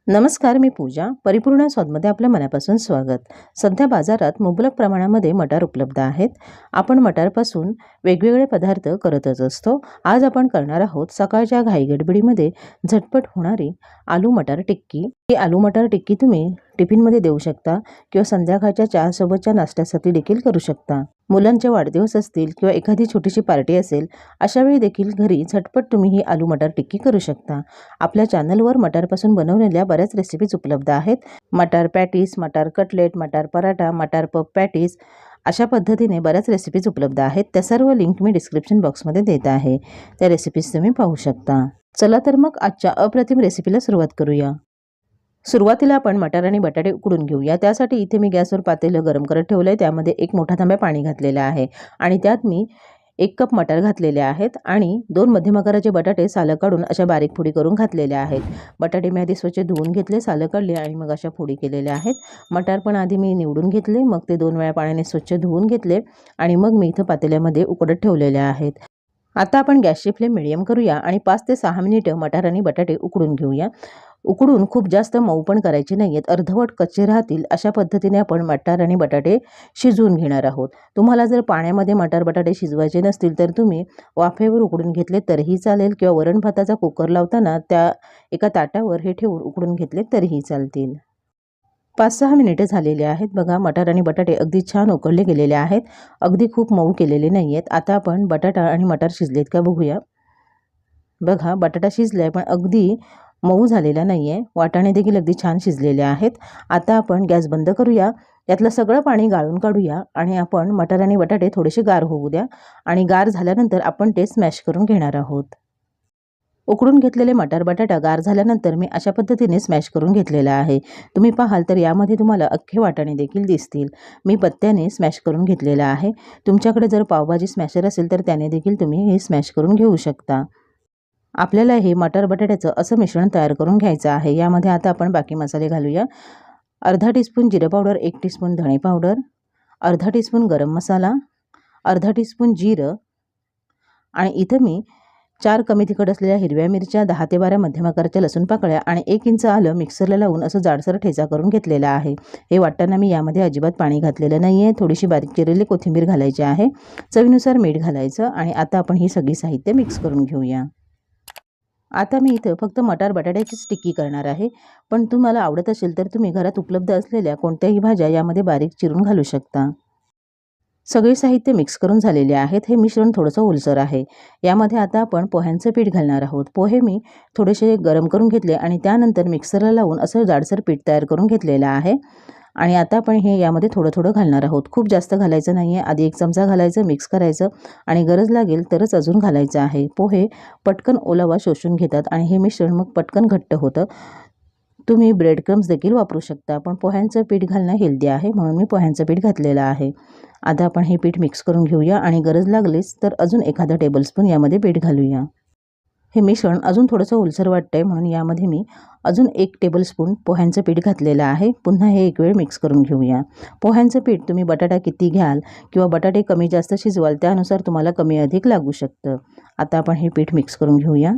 नमस्कार, मी पूजा. परिपूर्ण स्वादमध्ये आपल्या मनापासून स्वागत. सध्या बाजारात मुबलक प्रमाणामध्ये मटार उपलब्ध आहेत. आपण मटारपासून वेगवेगळे पदार्थ करतच असतो. आज आपण करणार आहोत सकाळच्या घाईगडबडीमध्ये झटपट होणारी आलू मटार टिक्की. ही आलू मटार टिक्की तुम्ही टिफिनमध्ये देऊ शकता किंवा संध्याकाळच्या चहासोबतच्या नाश्त्यासाठी देखील करू शकता. मुलांचे वाढदिवस असतील किंवा एखादी छोटीशी पार्टी असेल, अशा वेळी देखील घरी झटपट तुम्ही ही आलू मटार टिक्की करू शकता. आपल्या चॅनलवर मटारपासून बनवलेल्या बऱ्याच रेसिपीज उपलब्ध आहेत. मटार पॅटीस, मटार कटलेट, मटार पराठा, मटार पफ पॅटीस अशा पद्धतीने बऱ्याच रेसिपीज उपलब्ध आहेत. त्या सर्व लिंक मी डिस्क्रिप्शन बॉक्समध्ये देत आहे. त्या रेसिपीज तुम्ही पाहू शकता. चला तर मग आजच्या अप्रतिम रेसिपीला सुरुवात करूया. सुरुवातीला आपण मटार आणि बटाटे उकडून घेऊया. त्यासाठी इथे मी गॅसवर पातेलं गरम करत ठेवलं आहे. त्यामध्ये एक मोठा तांब्या पाणी घातलेलं आहे आणि त्यात मी 1 कप मटार घातलेले आहेत आणि 2 मध्यम आकाराचे बटाटे सालं काढून अशा बारीक फोडी करून घातलेल्या आहेत. बटाटे मी आधी स्वच्छ धुवून घेतले, सालं काढली आणि मग अशा फोडी केलेल्या आहेत. मटार पण आधी मी निवडून घेतले, मग ते 2 वेळा पाण्याने स्वच्छ धुवून घेतले आणि मग मी इथं पातेल्यामध्ये उकडत ठेवलेले आहेत. आता आपण गॅसची फ्लेम मिडियम करूया आणि 5 ते 6 मिनिटं मटार आणि बटाटे उकडून घेऊया. उकडून खूप जास्त मऊ पण करायचे नाही आहेत, अर्धवट कच्चे राहतील अशा पद्धतीने आपण मटार आणि बटाटे शिजवून घेणार आहोत. तुम्हाला जर पाण्यामध्ये मटार बटाटे शिजवायचे नसतील तर तुम्ही वाफेवर उकडून घेतले तरीही चालेल किंवा वरण भाताचा कुकर लावताना त्या एका ताटावर हे ठेवून उकडून घेतले तरीही चालतील. 5-6 मिनिटे झालेले आहेत. बघा, मटार आणि बटाटे अगदी छान उकडले गेलेले आहेत. अगदी खूप मऊ केलेले नाही आहेत. आता आपण बटाटा आणि मटार शिजलेत का बघूया. बघा, बटाटा शिजलाय पण अगदी मऊ झालेला नाही आहे. वाटाणे देखील अगदी छान शिजलेले आहेत. आता आपण गॅस बंद करूया. यातलं सगळं पाणी गाळून काढूया आणि आपण मटार आणि बटाटे थोडेसे गार होऊ द्या आणि गार झाल्यानंतर आपण ते स्मॅश करून घेणार आहोत. उकडून घेतलेले मटार बटाटा गार झाल्यानंतर मी अशा पद्धतीने स्मॅश करून घेतलेला आहे. तुम्ही पाहाल तर यामध्ये तुम्हाला अख्खे वाटाणे देखील दिसतील. मी पत्त्याने स्मॅश करून घेतलेला आहे. तुमच्याकडे जर पावभाजी स्मॅशर असेल तर त्याने देखील तुम्ही हे स्मॅश करून घेऊ शकता. आपल्याला हे मटार बटाट्याचं असं मिश्रण तयार करून घ्यायचं आहे. यामध्ये आता आपण बाकी मसाले घालूया. अर्धा टीस्पून जिरे पावडर, 1 टीस्पून धणे पावडर, अर्धा टीस्पून गरम मसाला, अर्धा टीस्पून जिरं आणि इथं मी 4 कमी तिखट असलेल्या हिरव्या मिरच्या, 10 ते 12 मध्यम आकाराच्या लसूण पाकळ्या आणि 1 इंच आलं मिक्सरला लावून असं जाडसर ठेचा करून घेतलेला आहे. हे वाटताना मी यामध्ये अजिबात पाणी घातलेलं नाही आहे. थोडीशी बारीक चिरलेली कोथिंबीर घालायची आहे. चवीनुसार मीठ घालायचं आणि आता आपण ही सगळी साहित्य मिक्स करून घेऊया. आता मी इथं फक्त मटार बटाट्याचीच टिक्की करणार आहे, पण तुम्हाला आवडत असेल तर तुम्ही घरात उपलब्ध असलेल्या कोणत्याही भाज्या यामध्ये बारीक चिरून घालू शकता. सगळे साहित्य मिक्स करून झालेले आहेत. हे मिश्रण थोडंसं ओलसर आहे. यामध्ये आता आपण पोह्यांचं पीठ घालणार आहोत. पोहे मी थोडेसे गरम करून घेतले आणि त्यानंतर मिक्सरला लावून असं जाडसर पीठ तयार करून घेतलेलं आहे आणि आता आपण हे यामध्ये थोडं थोडं घालणार आहोत. खूप जास्त घालायचं नाही आहे. आधी 1 चमचा घालायचं, मिक्स करायचं आणि गरज लागेल तरच अजून घालायचं आहे. पोहे पटकन ओलावा शोषून घेतात आणि हे मिश्रण मग पटकन घट्ट होतं. तुम्ही ब्रेड क्रम्स देखील वापरू शकता, पण पोह्यांचं पीठ घालणं हेल्दी आहे म्हणून मी पोह्यांचं पीठ घातलेलं आहे. आता आपण हे पीठ मिक्स करून घेऊया आणि गरज लागलीच तर अजून एखादा टेबलस्पून यामध्ये पीठ घालूया. हे मिश्रण अजून थोडंसं ओलसर वाटतंय म्हणून यामध्ये मी अजून 1 टेबलस्पून पोह्यांचं पीठ घातलेलं आहे. पुन्हा हे एक वेळ मिक्स करून घेऊया. पोह्यांचं पीठ तुम्ही बटाटा किती घ्याल किंवा बटाटे कमी जास्त शिजवाल त्यानुसार तुम्हाला कमी अधिक लागू शकतं. आता आपण हे पीठ मिक्स करून घेऊया.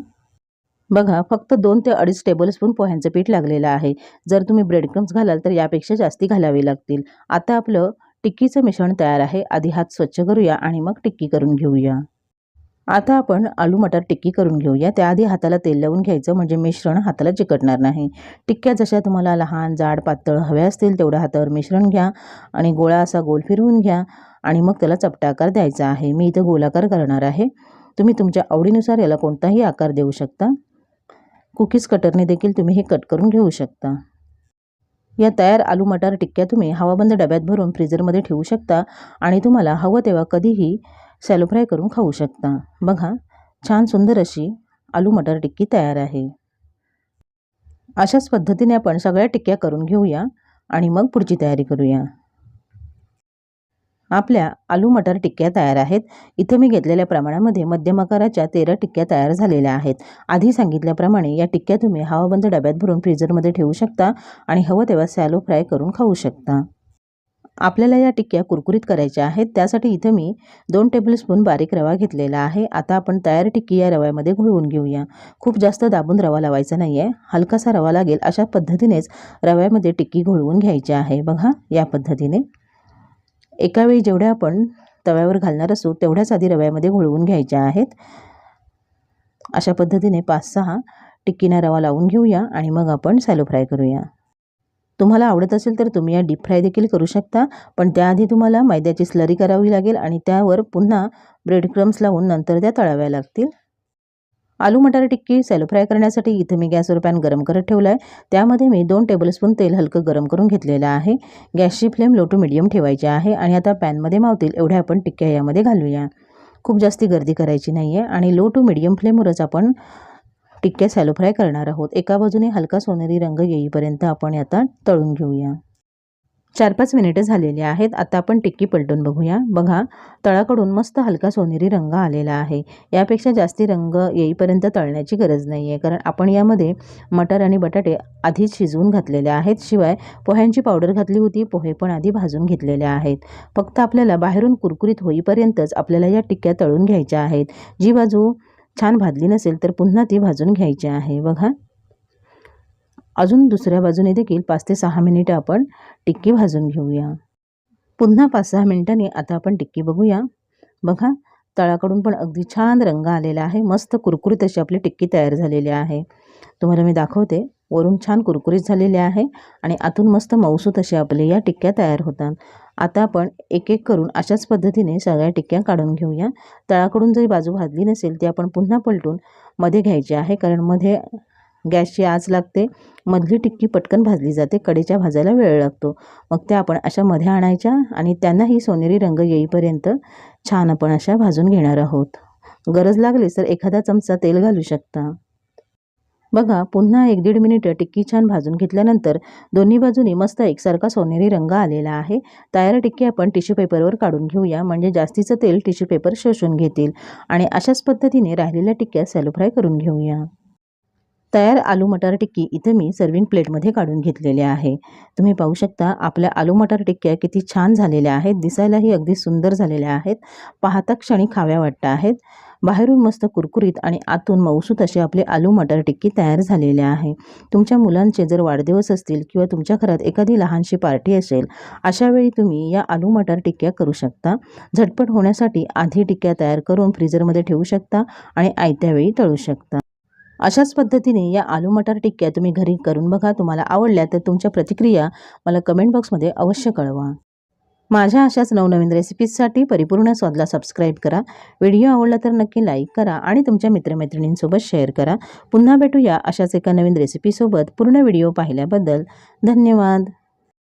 बघा, फक्त 2 ते 2.5 टेबलस्पून पोह्यांचं पीठ लागलेलं आहे. जर तुम्ही ब्रेड क्रम्स घालाल तर यापेक्षा जास्ती घालावे लागतील. आता आपलं टिक्कीचं मिश्रण तयार आहे. आधी हात स्वच्छ करूया आणि मग टिक्की करून घेऊया. आता आपण आलू मटार टिक्की करून घेऊया. त्याआधी हाताला तेल लावून घ्यायचं म्हणजे मिश्रण हाताला चिकटणार नाही. टिक्क्या जशा तुम्हाला लहान, जाड, पातळ हव्या असतील तेवढ्या हातावर मिश्रण घ्या आणि गोळा असा गोल फिरवून घ्या आणि मग त्याला चपटा आकार द्यायचा आहे. मी इथं गोलाकार करणार आहे. तुम्ही तुमच्या आवडीनुसार याला कोणताही आकार देऊ शकता. कुकीज कटरने देखील तुम्ही हे कट करून घेऊ शकता. या तयार आलू मटार टिक्क्या तुम्ही हवाबंद डब्यात भरून फ्रीजरमध्ये ठेवू शकता आणि तुम्हाला हवं तेव्हा कधीही शॅलो फ्राय करून खाऊ शकता. बघा, छान सुंदर अशी आलू मटार टिक्की तयार आहे. अशाच पद्धतीने आपण सगळ्या टिक्क्या करून घेऊया आणि मग पुढची तयारी करूया. आपल्या आलू मटार टिक्क्या तयार आहेत. इथे मी घेतलेल्या प्रमाणामध्ये मध्यम आकाराच्या 13 टिक्क्या तयार झालेल्या आहेत. आधी सांगितल्याप्रमाणे या टिक्क्या तुम्ही हवाबंद डब्यात भरून फ्रीजरमध्ये ठेवू शकता आणि हवं तेव्हा शॅलो फ्राय करून खाऊ शकता. आपल्याला या टिक्क्या कुरकुरीत करायच्या आहेत, त्यासाठी इथं मी 2 टेबलस्पून बारीक रवा घेतलेला आहे. आता आपण तयार टिक्की या रव्यामध्ये घोळवून घेऊया. खूप जास्त दाबून रवा लावायचा नाही आहे, हलकासा रवा लागेल अशा पद्धतीनेच रव्यामध्ये टिक्की घोळवून घ्यायची आहे. बघा या पद्धतीने एका वेळी जेवढ्या आपण तव्यावर घालणार असू तेवढ्याच आधी रव्यामध्ये घोळवून घ्यायच्या आहेत. अशा पद्धतीने 5-6 टिक्कीना रवा लावून घेऊया आणि मग आपण शॅलो फ्राय करूया. तुम्हाला आवडत असेल तर तुम्ही या डीप फ्राय देखील करू शकता, पण त्याआधी तुम्हाला मैद्याची स्लरी करावी लागेल आणि त्यावर पुन्हा ब्रेड क्रम्स लावून नंतर त्या तळाव्या लागतील. आलू मटार टिक्की शॅलो फ्राय करण्यासाठी इथे मी गॅसवर पॅन गरम करत ठेवला आहे. त्यामध्ये मी 2 टेबलस्पून तेल हलकं गरम करून घेतलेलं आहे. गॅसची फ्लेम लो टू मीडियम ठेवायची आहे आणि आता पॅनमध्ये मावतील एवढ्या आपण टिक्क्या यामध्ये घालूया. खूप जास्ती गर्दी करायची नाही आहे आणि लो टू मीडियम फ्लेमवरच आपण टिक्क्या शॅलो फ्राय करणार आहोत. एका बाजूने हलका सोनेरी रंग येईपर्यंत आपण आता तळून घेऊया. 4-5 मिनिटं झालेली आहेत. आता आपण टिक्की पलटून बघूया. बघा तळाकडून मस्त हलका सोनेरी रंग आलेला आहे. यापेक्षा जास्ती रंग येईपर्यंत तळण्याची गरज नाही आहे, कारण आपण यामध्ये मटार आणि बटाटे आधीच शिजवून घातलेले आहेत. शिवाय पोह्यांची पावडर घातली होती, पोहे पण आधी भाजून घेतलेले आहेत. फक्त आपल्याला बाहेरून कुरकुरीत होईपर्यंतच आपल्याला या टिक्क्या तळून घ्यायच्या आहेत. जी बाजू छान भाजली नसेल तर पुन्हा ती भाजून घ्यायची आहे. बघा अजून दुसऱ्या बाजूने देखील 5 ते 6 मिनिटं आपण टिक्की भाजून घेऊया. पुन्हा 5-6 मिनिटांनी आता आपण टिक्की बघूया. बघा तळाकडून पण अगदी छान रंग आलेला आहे. मस्त कुरकुरीत अशी आपली टिक्की तयार झालेली आहे. तुम्हाला मी दाखवते. वरून छान कुरकुरीत झालेले आहे आणि आतून मस्त मऊसूत अशी आपली या टिक्क्या तयार होतात. आता आपण एक एक करून अशाच पद्धतीने सगळ्या टिक्क्या काढून घेऊया. तळाकडून जरी बाजू भाजली नसेल ती आपण पुन्हा पलटून मध्ये घ्यायची आहे, कारण मध्ये गॅसची आच लागते. मधली टिक्की पटकन भाजली जाते, कडेच्या भाजायला वेळ लागतो. मग त्या आपण अशा मध्ये आणायच्या आणि त्यांनाही सोनेरी रंग येईपर्यंत छान आपण अशा भाजून घेणार आहोत. गरज लागलीच तर एखादा चमचा तेल घालू शकता. बघा पुन्हा 1-1.5 मिनिटं टिक्की छान भाजून घेतल्यानंतर दोन्ही बाजूनी मस्त एकसारखा सोनेरी रंग आलेला आहे. तयार टिक्की आपण टिश्यू पेपरवर काढून घेऊया, म्हणजे जास्तीचं तेल टिश्यू पेपर शोषून घेतील. आणि अशाच पद्धतीने राहिलेल्या टिक्क्या शॅलो फ्राय करून घेऊया. तयार आलू मटार टिक्की इथे मी सर्विंग प्लेटमध्ये काढून घेतलेले आहे. तुम्ही पाहू शकता आपल्या आलू मटार टिक्क्या किती छान झालेल्या आहेत. दिसायलाही अगदी सुंदर झालेल्या आहेत. पाहता क्षणी खाव्या वाटत आहेत. बाहेरून मस्त कुरकुरीत आणि आतून मऊसूत अशी आपली आलू मटार टिक्की तयार झालेली आहे. तुमच्या मुलांचे जर वाढदिवस असतील किंवा तुमच्या घरात एखादी लहानशी पार्टी असेल, अशावेळी तुम्ही या आलू मटार टिक्क्या करू शकता. झटपट होण्यासाठी आधी टिक्क्या तयार करून फ्रीजरमध्ये ठेवू शकता आणि आयत्या वेळी तळू शकता. अशाच पद्धतीने या आलू मटार टिक्क्या तुम्ही घरी करून बघा. तुम्हाला आवडल्या तर तुमच्या प्रतिक्रिया मला कमेंट बॉक्समध्ये अवश्य कळवा. माझ्या अशाच नवनवीन रेसिपीजसाठी परिपूर्ण स्वादला सबस्क्राईब करा. व्हिडिओ आवडला तर नक्की लाईक करा आणि तुमच्या मित्रमैत्रिणींसोबत शेअर करा. पुन्हा भेटूया अशाच एका नवीन रेसिपीसोबत. पूर्ण व्हिडिओ पाहिल्याबद्दल धन्यवाद.